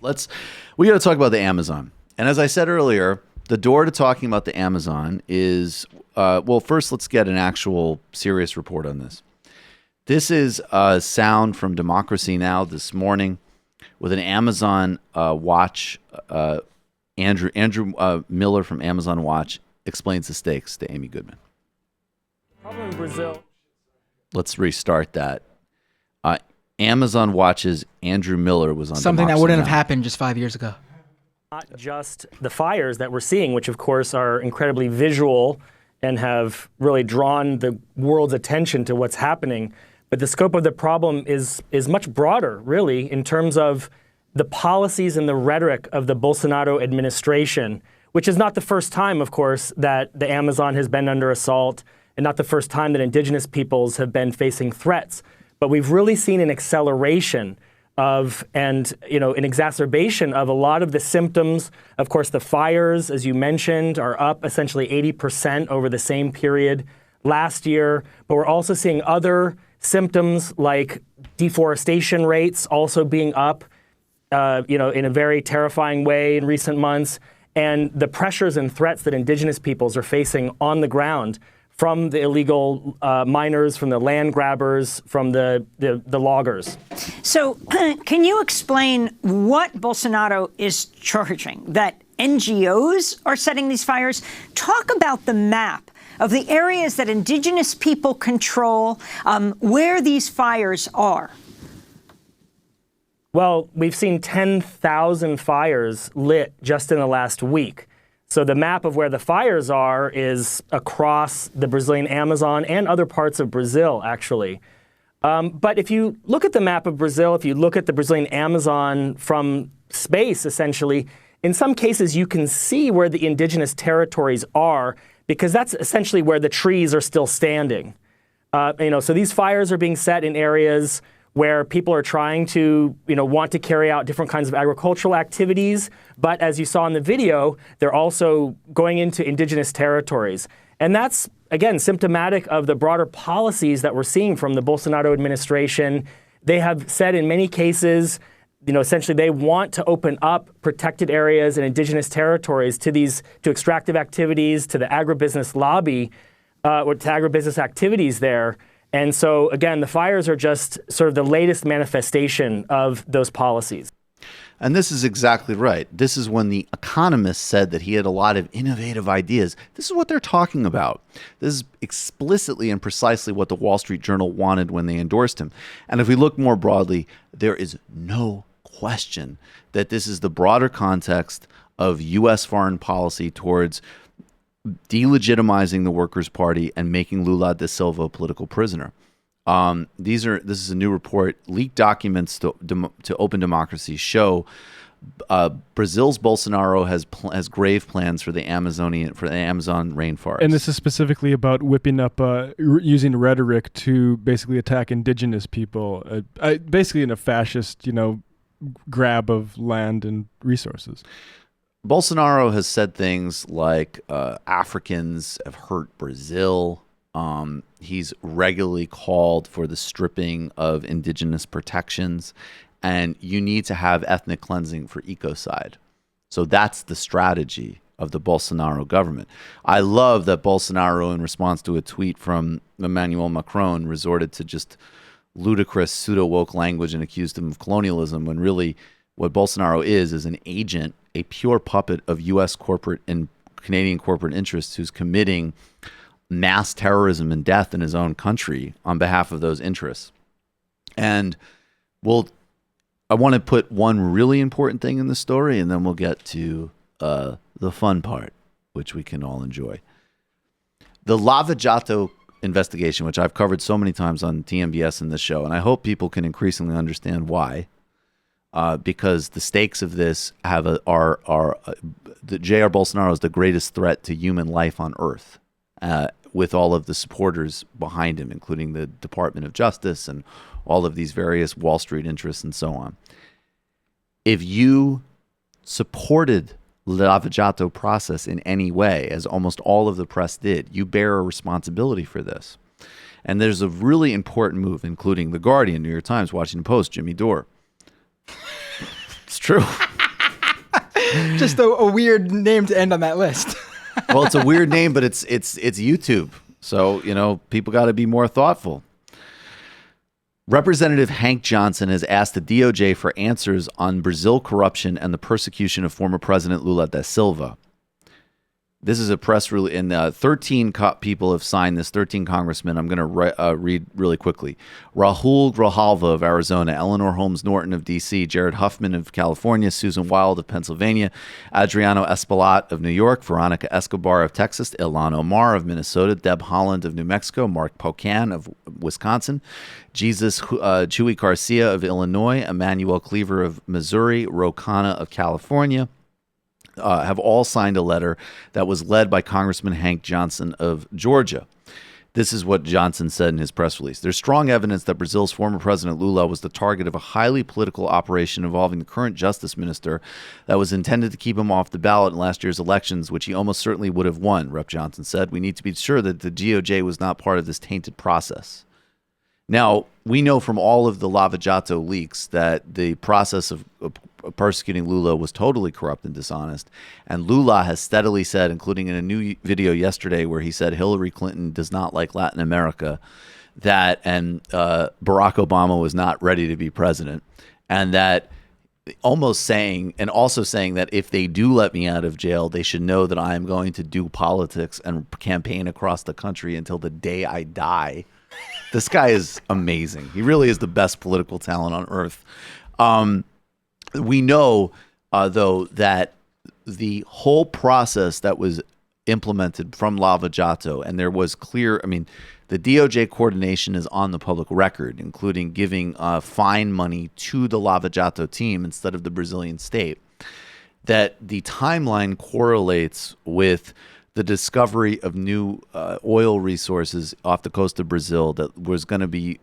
We got to talk about the Amazon. And as I said earlier, the door to talking about the Amazon is, well, first let's get an actual serious report on this. This is a sound from Democracy Now! This morning with an Amazon Watch. Andrew Miller from Amazon Watch explains the stakes to Amy Goodman. Problem in Brazil. Let's restart that. Amazon Watch's Andrew Miller was on something Democracy that wouldn't Now! have happened just 5 years ago. Not just the fires that we're seeing, which of course are incredibly visual and have really drawn the world's attention to what's happening, but the scope of the problem is much broader, really, in terms of the policies and the rhetoric of the Bolsanaro administration, which is not the first time, of course, that the Amazon has been under assault and not the first time that indigenous peoples have been facing threats. But we've really seen an acceleration of, and an exacerbation of a lot of the symptoms. Of course, the fires, as you mentioned, are up essentially 80% over the same period last year. But we're also seeing other symptoms like deforestation rates also being up, in a very terrifying way in recent months, and the pressures and threats that indigenous peoples are facing on the ground from the illegal miners, from the land grabbers, from the loggers. So can you explain what Bolsonaro is charging? That NGOs are setting these fires? Talk about the map of the areas that indigenous people control, where these fires are. Well, we've seen 10,000 fires lit just in the last week. So the map of where the fires are is across the Brazilian Amazon and other parts of Brazil, actually. But if you look at the map of Brazil, if you look at the Brazilian Amazon from space, essentially, in some cases you can see where the indigenous territories are, because that's essentially where the trees are still standing. So these fires are being set in areas where people are trying to, want to carry out different kinds of agricultural activities. But as you saw in the video, they're also going into indigenous territories. And that's, again, symptomatic of the broader policies that we're seeing from the Bolsonaro administration. They have said in many cases, essentially they want to open up protected areas and indigenous territories to extractive activities, to the agribusiness lobby, or to agribusiness activities there. And so, again, the fires are just sort of the latest manifestation of those policies. And this is exactly right. This is when The Economist said that he had a lot of innovative ideas. This is what they're talking about. This is explicitly and precisely what the Wall Street Journal wanted when they endorsed him. And if we look more broadly, there is no question that this is the broader context of U.S. foreign policy towards delegitimizing the Workers' Party and making Lula da Silva a political prisoner. This is a new report. Leaked documents to Open Democracy show Brazil's Bolsonaro has grave plans for the Amazon rainforest. And this is specifically about whipping up, using rhetoric to basically attack indigenous people, basically in a fascist, grab of land and resources. Bolsonaro has said things like Africans have hurt Brazil. He's regularly called for the stripping of indigenous protections, and you need to have ethnic cleansing for ecocide. So that's the strategy of the Bolsonaro government. I love that Bolsonaro, in response to a tweet from Emmanuel Macron, resorted to just ludicrous pseudo-woke language and accused him of colonialism, when really what Bolsonaro is an agent, a pure puppet of U.S. corporate and Canadian corporate interests who's committing mass terrorism and death in his own country on behalf of those interests. And I want to put one really important thing in the story, and then we'll get to the fun part, which we can all enjoy. The Lava Jato investigation, which I've covered so many times on TMBS in this show, and I hope people can increasingly understand why. Because the stakes of this are Jair Bolsonaro is the greatest threat to human life on earth, with all of the supporters behind him, including the Department of Justice and all of these various Wall Street interests and so on. If you supported the Lava Jato process in any way, as almost all of the press did, you bear a responsibility for this. And there's a really important move, including The Guardian, New York Times, Washington Post, Jimmy Dore. It's true. Just a weird name to end on that list. Well, it's a weird name, but it's YouTube. So, people got to be more thoughtful. Representative Hank Johnson has asked the DOJ for answers on Brazil corruption and the persecution of former President Lula da Silva. This is a press release, and 13 people have signed this, 13 congressmen. I'm going to read really quickly. Rahul Grijalva of Arizona, Eleanor Holmes Norton of D.C., Jared Huffman of California, Susan Wild of Pennsylvania, Adriano Espaillat of New York, Veronica Escobar of Texas, Ilhan Omar of Minnesota, Deb Haaland of New Mexico, Mark Pocan of Wisconsin, Jesus Chuy Garcia of Illinois, Emmanuel Cleaver of Missouri, Ro Khanna of California, have all signed a letter that was led by Congressman Hank Johnson of Georgia. This is what Johnson said in his press release. There's strong evidence that Brazil's former president Lula was the target of a highly political operation involving the current justice minister that was intended to keep him off the ballot in last year's elections, which he almost certainly would have won, Rep. Johnson said. We need to be sure that the DOJ was not part of this tainted process. Now, we know from all of the Lava Jato leaks that the process of persecuting Lula was totally corrupt and dishonest. And Lula has steadily said, including in a new video yesterday where he said Hillary Clinton does not like Latin America, and Barack Obama was not ready to be president, and that also saying that if they do let me out of jail, they should know that I am going to do politics and campaign across the country until the day I die. This guy is amazing. He really is the best political talent on earth. We know, though, that the whole process that was implemented from Lava Jato, and there was clear, the DOJ coordination is on the public record, including giving fine money to the Lava Jato team instead of the Brazilian state, that the timeline correlates with the discovery of new oil resources off the coast of Brazil that was going to be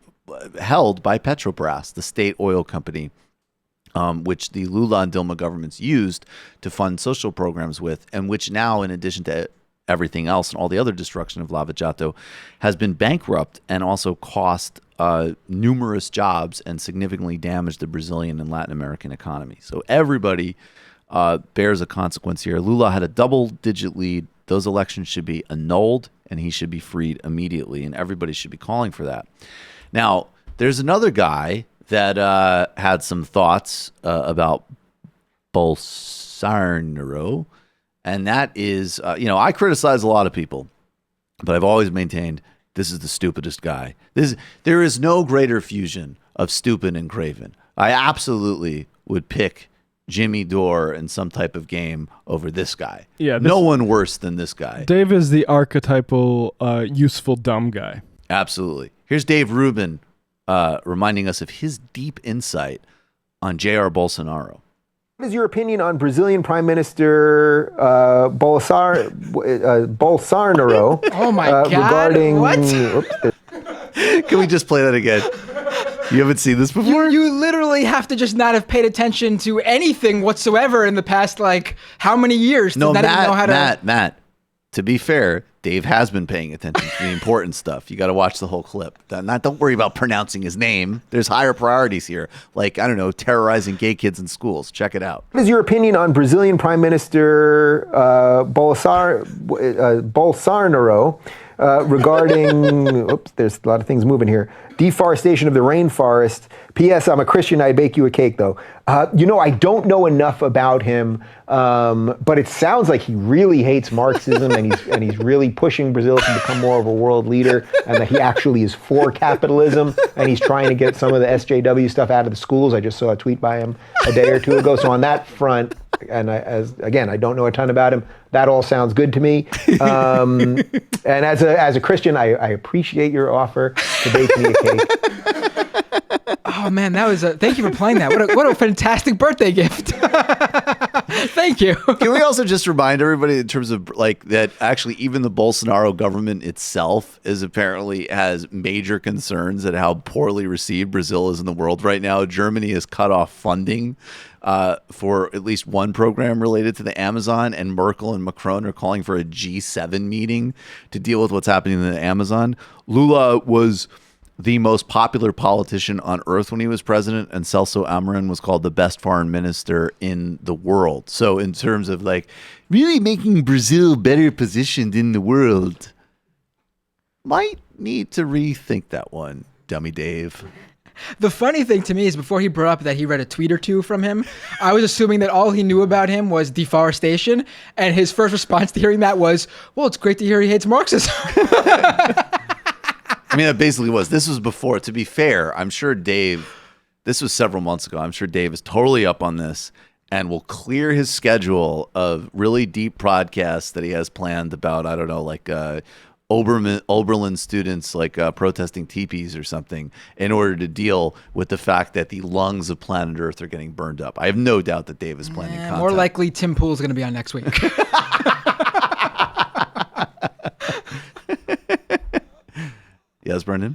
held by Petrobras, the state oil company, which the Lula and Dilma governments used to fund social programs with, and which now, in addition to everything else and all the other destruction of Lava Jato, has been bankrupt and also cost numerous jobs and significantly damaged the Brazilian and Latin American economy. So everybody bears a consequence here. Lula had a double-digit lead. Those elections should be annulled, and he should be freed immediately, and everybody should be calling for that. Now, there's another guy that had some thoughts about Bolsanaro, and that is, I criticize a lot of people, but I've always maintained this is the stupidest guy. There is no greater fusion of stupid and craven. I absolutely would pick Jimmy Dore in some type of game over this guy. Yeah, no one worse than this guy. Dave is the archetypal useful dumb guy. Absolutely. Here's Dave Rubin reminding us of his deep insight on Jair Bolsonaro. What is your opinion on Brazilian Prime Minister Bolsonaro? Oh my God! Regarding what? Can we just play that again? You haven't seen this before? You literally have to just not have paid attention to anything whatsoever in the past, how many years? No, Matt, to be fair, Dave has been paying attention to the important stuff. You got to watch the whole clip. Don't worry about pronouncing his name. There's higher priorities here, terrorizing gay kids in schools. Check it out. What is your opinion on Brazilian Prime Minister Bolsonaro regarding, there's a lot of things moving here, deforestation of the rainforest. P.S. I'm a Christian. I'd bake you a cake, though. I don't know enough about him, but it sounds like he really hates Marxism and he's really pushing Brazil to become more of a world leader, and that he actually is for capitalism, and he's trying to get some of the SJW stuff out of the schools. I just saw a tweet by him a day or two ago. So on that front, and I don't know a ton about him, that all sounds good to me. And as a Christian, I appreciate your offer to bake me a cake. Oh man, thank you for playing that. What a fantastic birthday gift. Thank you. Can we also just remind everybody in terms of that actually even the Bolsonaro government itself apparently has major concerns at how poorly received Brazil is in the world right now. Germany has cut off funding for at least one program related to the Amazon, and Merkel and Macron are calling for a G7 meeting to deal with what's happening in the Amazon. Lula was the most popular politician on earth when he was president, and Celso Amorim was called the best foreign minister in the world. So in terms of like really making Brazil better positioned in the world, might need to rethink that one, dummy Dave. The funny thing to me is before he brought up that he read a tweet or two from him, I was assuming that all he knew about him was deforestation. And his first response to hearing that was, well, it's great to hear he hates Marxism. I mean, it basically was. This was before. To be fair, I'm sure Dave, this was several months ago. I'm sure Dave is totally up on this and will clear his schedule of really deep podcasts that he has planned about, I don't know, like Oberlin students like protesting teepees or something in order to deal with the fact that the lungs of planet Earth are getting burned up. I have no doubt that Dave is planning content. More likely Tim Pool's going to be on next week. Yes, Brendan?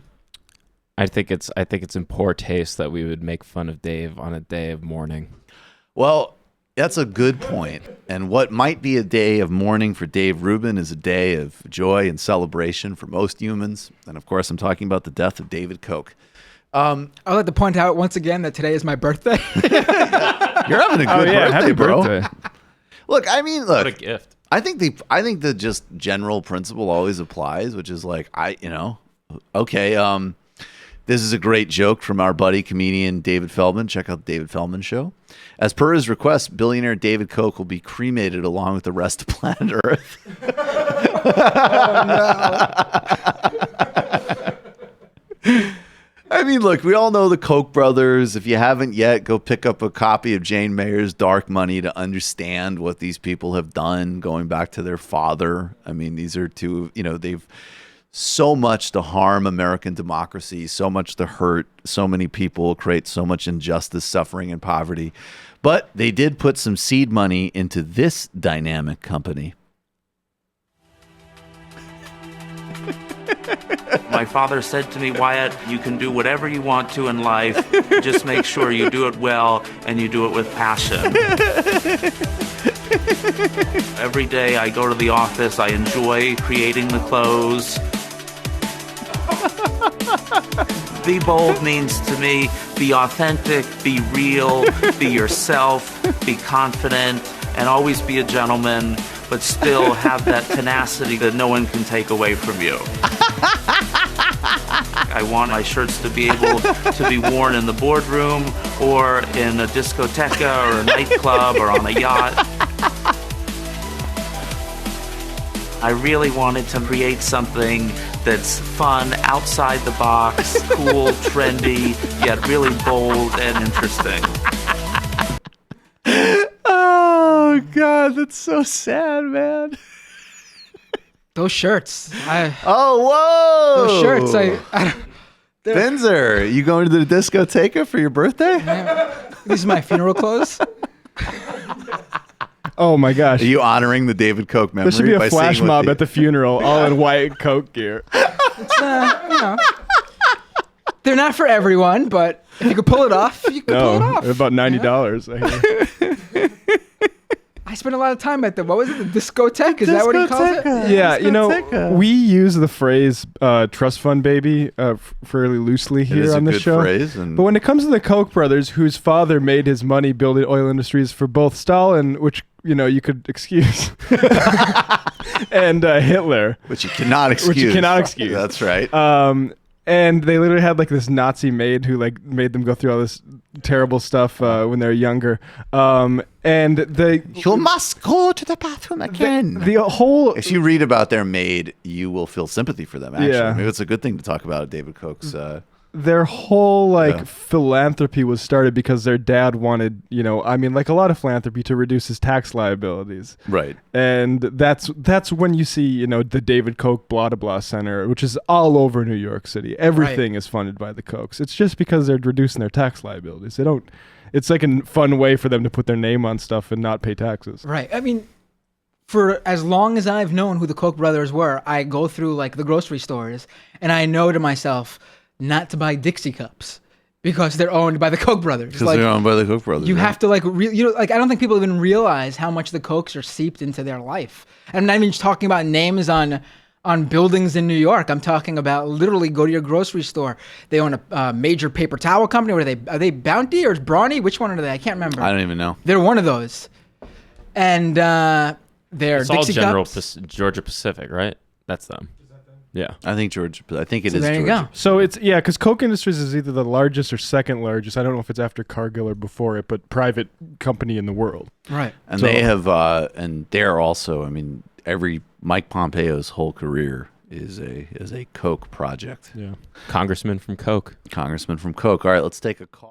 I think it's in poor taste that we would make fun of Dave on a day of mourning. Well, that's a good point. And what might be a day of mourning for Dave Rubin is a day of joy and celebration for most humans. And of course, I'm talking about the death of David Koch. I'd like to point out once again that today is my birthday. You're having a good birthday, happy bro. birthday. Look, I mean, look. What a gift. I think the just general principle always applies, which is like, okay, this is a great joke from our buddy comedian David Feldman. Check out the David Feldman Show. As per his request, billionaire David Koch will be cremated along with the rest of planet Earth. I mean, look, we all know the Koch brothers. If you haven't yet, go pick up a copy of Jane Mayer's Dark Money to understand what these people have done, going back to their father. I mean, these are two, they've so much to harm American democracy, so much to hurt so many people, create so much injustice, suffering, and poverty. But they did put some seed money into this dynamic company. My father said to me, Wyatt, you can do whatever you want to in life. Just make sure you do it well and you do it with passion. Every day I go to the office, I enjoy creating the clothes. Be bold means to me, be authentic, be real, be yourself, be confident, and always be a gentleman, but still have that tenacity that no one can take away from you. I want my shirts to be able to be worn in the boardroom or in a discoteca or a nightclub or on a yacht. I really wanted to create something that's fun, outside the box, cool, trendy, yet really bold and interesting. Oh, God, that's so sad, man. Those shirts. Whoa! Those shirts. Benzer, you going to the discoteca for your birthday? These are my funeral clothes. Oh my gosh. Are you honoring the David Koch memory? There should be a by flash seeing what mob at the funeral, all in white Coke gear. They're not for everyone, but if you could pull it off, you could pull it off. They're about $90. I hear. I spent a lot of time at what was it, the discotheque? Is that what he calls it? Yeah, we use the phrase trust fund baby fairly loosely here on the show. Phrase, but when it comes to the Koch brothers, whose father made his money building oil industries for both Stalin, which you could excuse, and Hitler, which you cannot excuse. That's right. And they literally had like this Nazi maid who like made them go through all this terrible stuff when they were younger. And you must go to the bathroom again. The whole if you read about their maid, you will feel sympathy for them. Actually, Yeah. maybe it's a good thing to talk about David Koch's. Their whole philanthropy was started because their dad wanted, like a lot of philanthropy, to reduce his tax liabilities. Right. And that's when you see, the David Koch blah blah blah center, which is all over New York City. Everything is funded by the Kochs. It's just because they're reducing their tax liabilities. It's like a fun way for them to put their name on stuff and not pay taxes. Right. I mean, for as long as I've known who the Koch brothers were, I go through like the grocery stores and I know to myself not to buy Dixie cups because they're owned by the Koch brothers. Because they're owned by the Koch brothers. You have to I don't think people even realize how much the Kochs are seeped into their life. I'm not even just talking about names on on buildings in New York. I'm talking about literally go to your grocery store. They own a major paper towel company. What are they Bounty or Brawny? Which one are they? I can't remember. I don't even know. They're one of those. And they're It's all Dixie General Cups. Georgia Pacific, right? That's them. Yeah. I think it So is there you Georgia. go. So it's because Koch Industries is either the largest or second largest. I don't know if it's after Cargill or before it, but private company in the world. Right. And So- they have, and they're also. I mean, every Mike Pompeo's whole career is a Koch project. Yeah. Congressman from Koch. Congressman from Koch. All right, let's take a call.